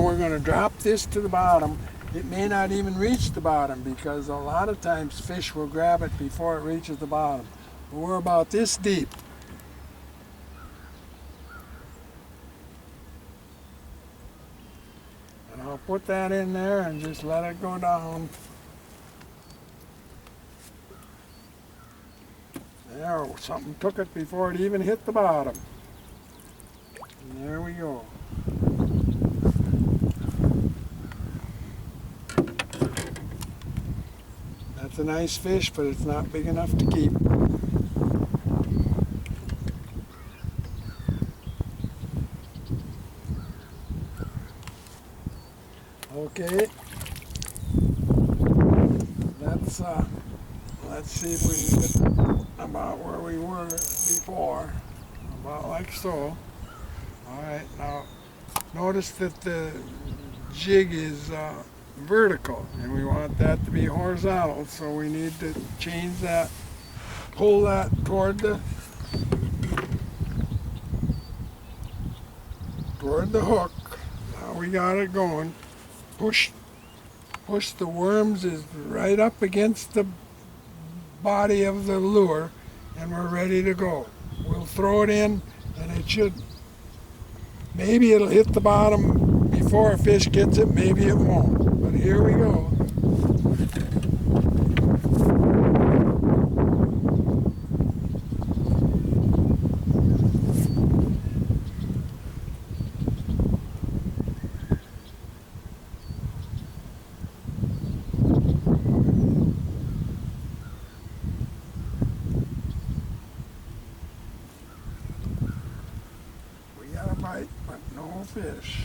Now we're going to drop this to the bottom. It may not even reach the bottom because a lot of times fish will grab it before it reaches the bottom. But we're about this deep. And I'll put that in there and just let it go down. There, something took it before it even hit the bottom. And there we go. That's a nice fish, but it's not big enough to keep. Okay. Let's see if we can get about where we were before. About like so. Alright, now notice that the jig is vertical and we want that to be horizontal, so we need to change that, pull that toward the hook. Now we got it going. Push the worms is right up against the body of the lure and we're ready to go. We'll throw it in and it should, maybe it'll hit the bottom before a fish gets it, maybe it won't. But here we go. Bite, but no fish.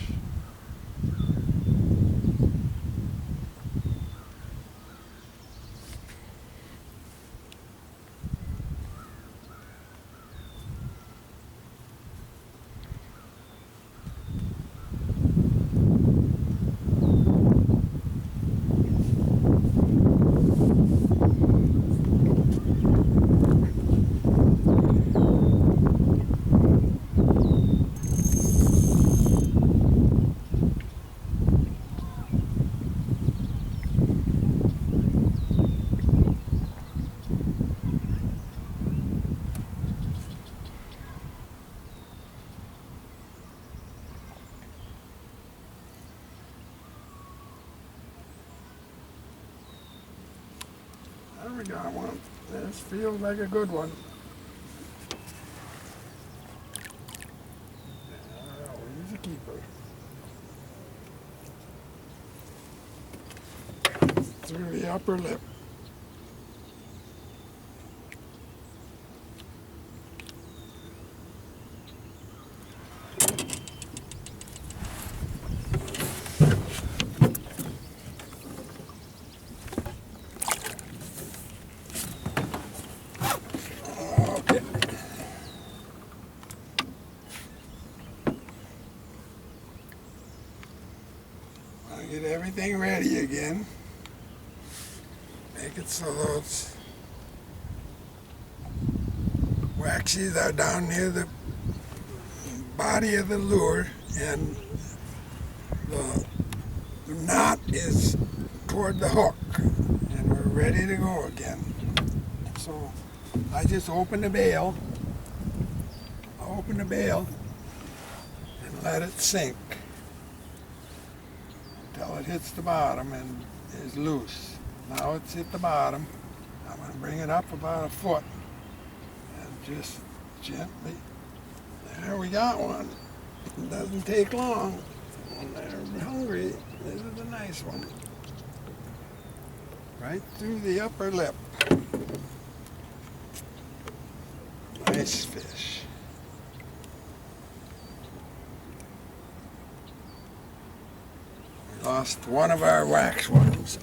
There we got one. This feels like a good one. Oh, he's a keeper. Through the upper lip. Get everything ready again. Make it so those waxes are down near the body of the lure and the knot is toward the hook and we're ready to go again. So I just open the bail. I'll open the bail and let it sink until it hits the bottom and is loose. Now it's hit the bottom. I'm going to bring it up about a foot and just gently. There we got one. It doesn't take long. When they're hungry, this is a nice one. Right through the upper lip. Nice fish. Lost one of our wax worms.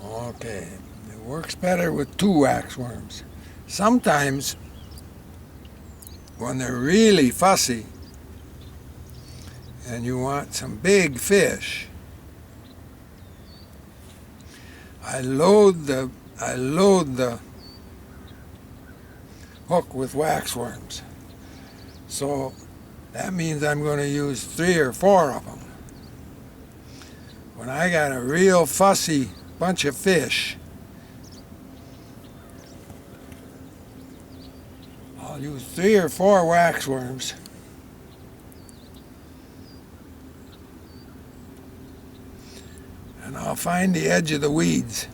Okay, it works better with 2 wax worms. Sometimes, when they're really fussy and you want some big fish, I load the hook with waxworms. So that means I'm going to use 3 or 4 of them. When I got a real fussy bunch of fish, I'll use 3 or 4 waxworms. And I'll find the edge of the weeds.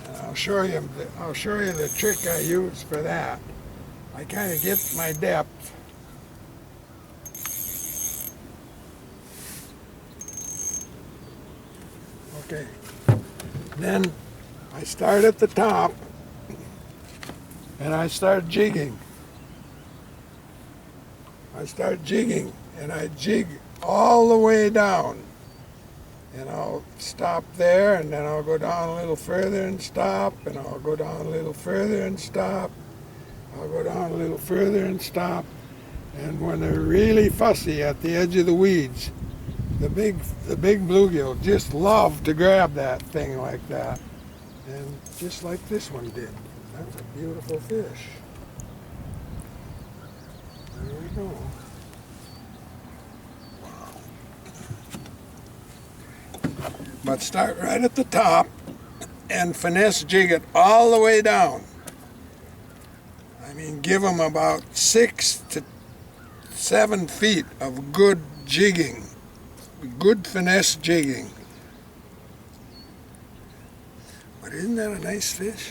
And I'll show you the trick I use for that. I kind of get my depth. Okay. Then I start at the top and I start jigging. And I jig all the way down. And I'll stop there, and then I'll go down a little further and stop, and I'll go down a little further and stop. I'll go down a little further and stop. And when they're really fussy at the edge of the weeds, the big bluegill just love to grab that thing like that. And just like this one did. That's a beautiful fish. There we go. But start right at the top and finesse jig it all the way down. I mean, give them about 6 to 7 feet of good jigging, good finesse jigging. But isn't that a nice fish?